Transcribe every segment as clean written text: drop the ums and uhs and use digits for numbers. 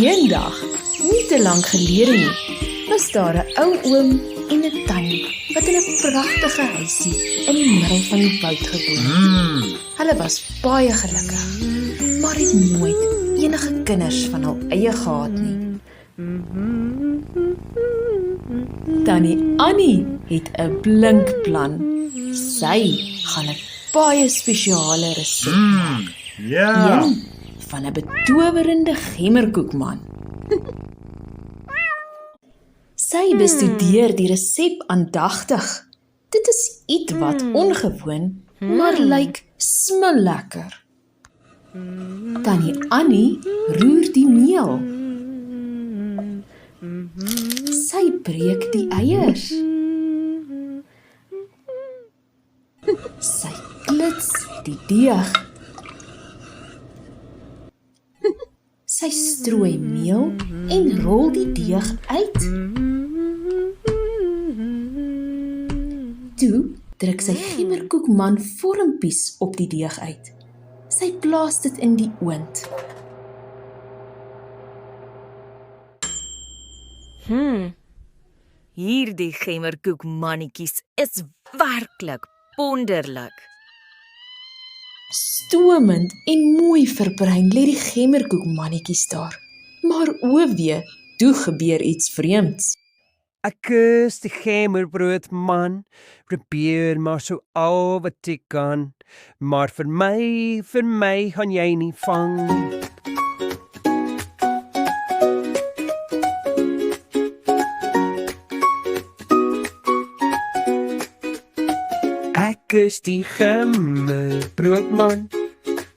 Eendag, nie te lank gelede nie, was daar 'n ou oom en 'n tannie wat in 'n pragtige huisie in die middel van die woud gewoon het. Hulle was baie gelukkig, maar het nooit enige kinders van hul eie gehad nie. Tannie Annie het 'n blink plan. Sy gaan 'n baie spesiale resep maak. Ja. Een van 'n betowerende gemmerkoekman. Sy bestudeer die resep aandagtig. Dit is iets wat ongewoon, maar lyk smullekker. Tannie Annie roer die meel. Sy breek die eiers. Sy klits die deeg. Sy strooi meel en rol die deeg uit. Toe druk sy gemmerkoekman vormpies op die deeg uit. Sy plaas dit in die oond. Hierdie gemmerkoekmannetjies is werklik wonderlik. Stomend en mooi verbrein lê die gemmerkoekmannetjies daar. Maar o wee, toe gebeur iets vreemds. Ek is die gemmerbroodman, probeer maar so al wat ek kan, maar vir my gaan jy nie vang. Ek is die gemmerbroodman,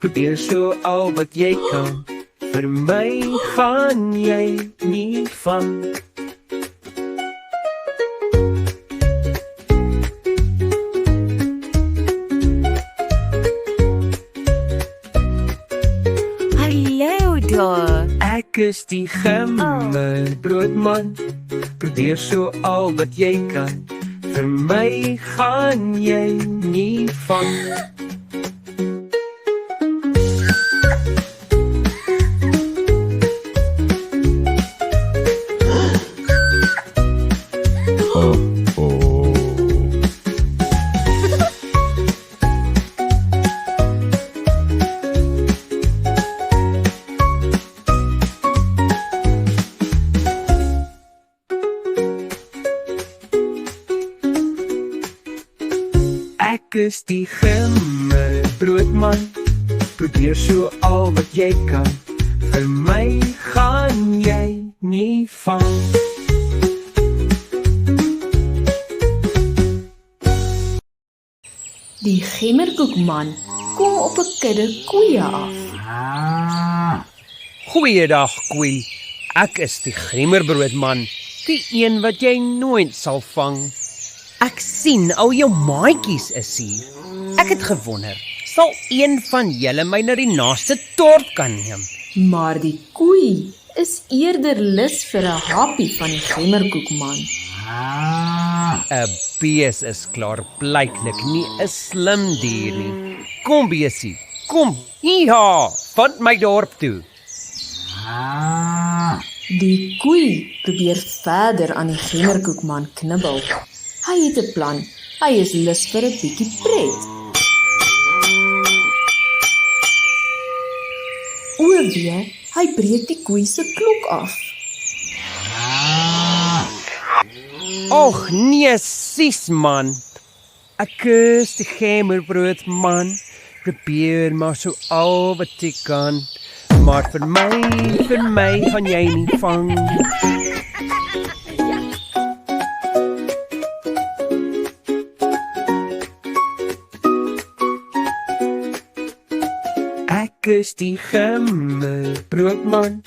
probeer so al wat jy kan, vir my gaan jy nie vang. Ek is die gemmerbroodman, probeer so al wat jy kan, vir my gaan jy nie vang. Ek is die gemmerbroodman, probeer so al wat jy kan, vir my gaan jy nie vang. Die gemmerkoekman kom op 'n kudde koeie af. Goeiedag, koei. Ek is die gemmerbroodman, die een wat jy nooit sal vang. Ek sien al jou maatjies is hier. Ek het gewonder, sal een van julle my na die naaste dorp kan neem? Maar die koei is eerder lus vir 'n happie van die gemmerkoekman. 'n Bees is klaarblyklik nie 'n slim dier nie. Kom beesie, kom, hier, vat my dorp toe. Die koei probeer verder aan die gemmerkoekman knibbel. Hy het 'n plan. Hy is lus vir 'n bietjie pret. O wee, hy breek die koei se klok af. Och nee, sis man. Ek is die gemmerbroodman, probeer maar so al wat ek kan, maar vir my gaan jy nie vang. Ek is die gemmerbroodman,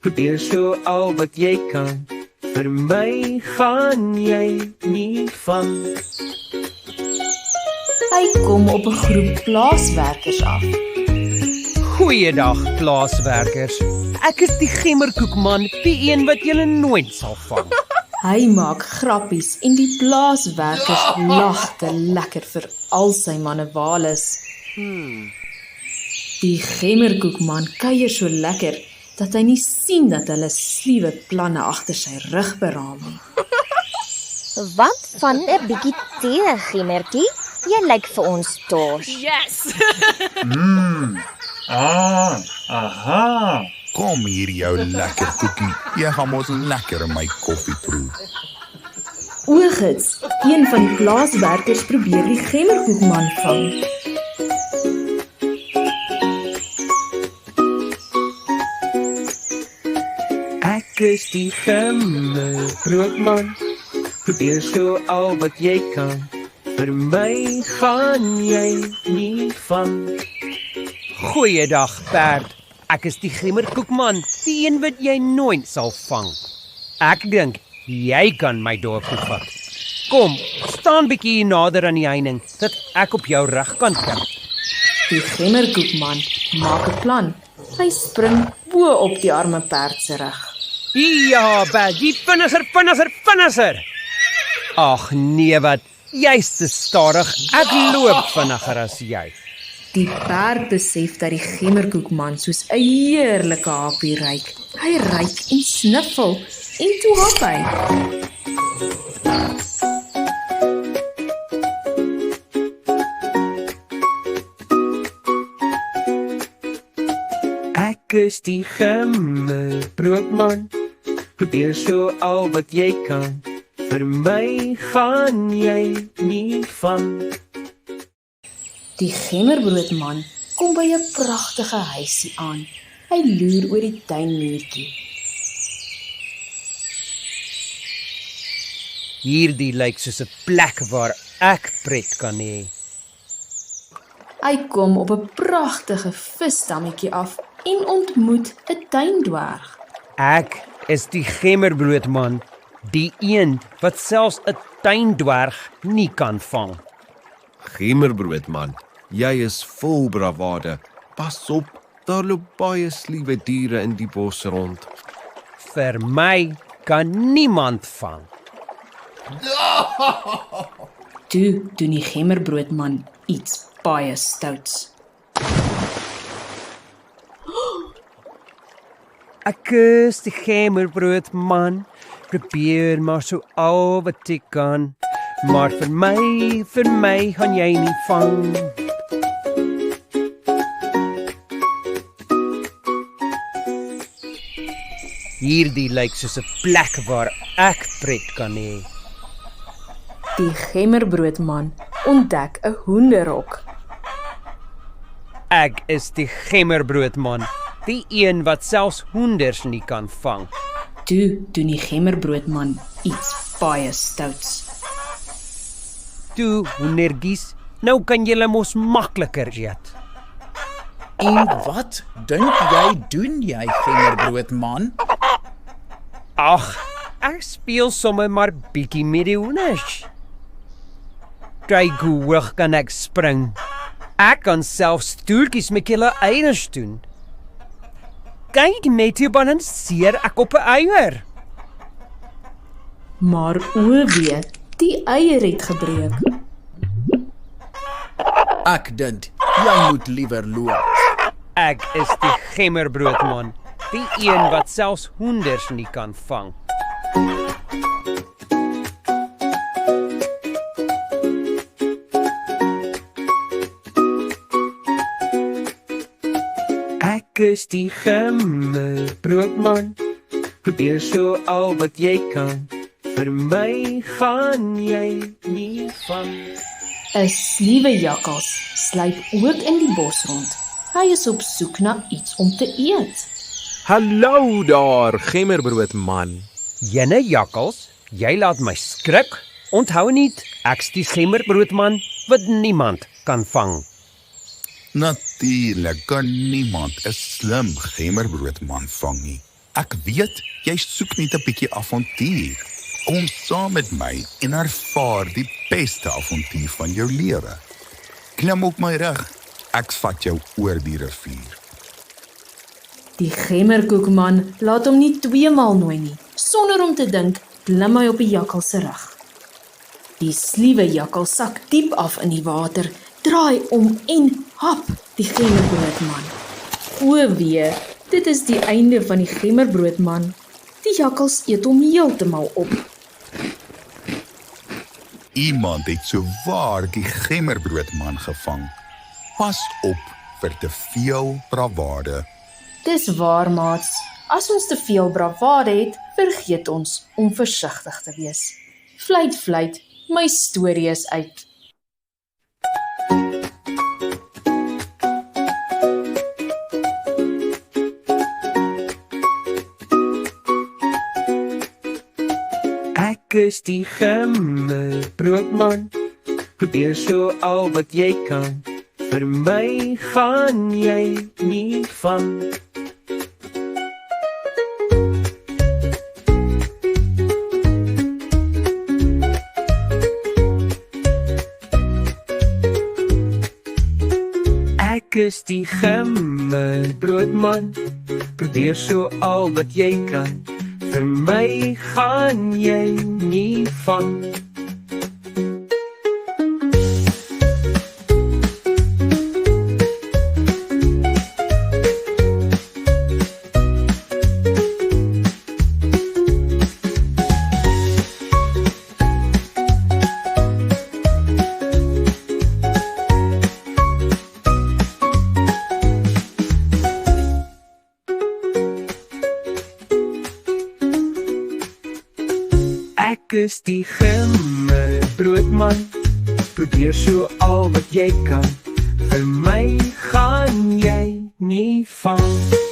probeer so al wat jy kan, vir my gaan jy nie vang. Hy kom op 'n groep plaaswerkers af. Goeiedag, plaaswerkers. Ek is die gemmerkoekman, die een wat julle nooit sal vang. Hy maak grappies en die plaaswerkers lag te lekker vir al sy mannewales. Die gemmerkoekman kuier so lekker dat hy nie sien dat hulle sliewe planne agter sy rug beraam nie. Wat van 'n bietjie tee, Giemertjie? Jy lyk vir ons dors. Yes. Aha. Kom hier jou lekker koekie. Jy gaan mos lekker in my koffie proe. Oogits, een van die plaaswerkers probeer die gemmerkoekman vang. Ek is die gemmerbroodman. Probeer so al wat jy kan. Vir my gaan jy nie vang. Goeiedag, perd. Ek is die gemmerkoekman, die een wat jy nooit sal vang. Ek dink jy kan my dorpie vat. Kom, staan bietjie hier nader aan die heining, dat ek op jou rug kan klim. Die gemmerkoekman maak 'n plan. Hy spring bo op die arme perd se rug. Ja, perd, die vinniger. Ag nee, wat? Jy's te stadig. Ek loop vinniger as jy. Die perd besef dat die gemmerkoekman soos 'n heerlike hapie ruik. Hy ruik en sniffel en toe hap hy. Ek is die gemmerbroodman. Probeer so al wat jy kan. Vir my gaan jy nie vang. Die gemmerbroodman kom by 'n pragtige huisie aan. Hy loer oor die tuinmuurtjie. Hierdie lyk soos 'n plek waar ek pret kan hê. Hy kom op 'n pragtige visdammetjie af en ontmoet 'n tuindwerg. Ek is die gemmerbroodman, die een wat selfs 'n tuindwerg nie kan vang. Gemmerbroodman, jy is vol bravade. Pas op, daar loop baie sliewe diere in die bos rond. Vir my kan niemand vang. Toe doen die gemmerbroodman iets baie stouts. Ek is die gemmerbroodman, probeer maar so al wat ek kan. Maar vir my gaan jy nie vang. Hierdie lyk soos 'n plek waar ek pret kan hê. Die gemmerbroodman ontdek 'n hoenderhok. Ek is die gemmerbroodman, die een wat selfs hoenders nie kan vang. Toe doen die gemmerbroodman iets baie stouts. Toe, hoendertjies, nou kan julle mos makliker eet. En wat dink jy doen jy, gemmerbroodman? Ag, ek speel sommer maar bietjie met die hoenders. Kyk hoe hoog kan ek spring. Ek kan selfs stoeltjies met julle eiers doen. Kyk net hoe balanseer ek op 'n eier. Maar o wee, die eier het gebreek. Ek dink jy moet liewer loop. Ek is die gemmerbroodman, die een wat selfs hoenders nie kan vang. Ek is die gemmerbroodman, probeer so al wat jy kan. Vir my gaan jy nie vang. 'n Sliewe jakkals sluip ook in die bos rond. Hy is op soek na iets om te eet. Hallo daar, gemmerbroodman. Jenne jakkals, jy laat my skrik. Onthou net, ek's die gemmerbroodman wat niemand kan vang. Natuurlik kan niemand 'n slim gemmerbroodman vang nie. Ek weet, jy soek net 'n bietjie avontuur. Kom saam met my en ervaar die beste avontuur van jou lewe. Klim op my rug, ek vat jou oor die rivier. Die gemmerkoekman laat hom nie 2 maal nooi nie. Sonder om te dink, klim hy op die jakkals se rug. Die sliewe jakkals sak diep af in die water, draai om en hap die gemmerbroodman. O wee, Dit is die einde van die gemmerbroodman. Die jakkals eet hom heeltemal op. Iemand het sowaar die gemmerbroodman gevang. Pas op vir te veel bravade. Dis waar, maats. As ons te veel bravade het, vergeet ons om versigtig te wees. Fluit, fluit, my storie is uit. Ek is die gemmerbroodman. Probeer so al wat jy kan. Vir my gaan jy nie vang. Ek is die gemmerbroodman. Probeer so al wat jy kan. Vir my gaan jy nie vang. Ek is die gemmerbroodman. Probeer so al wat jy kan. Vir my gaan jy nie vang.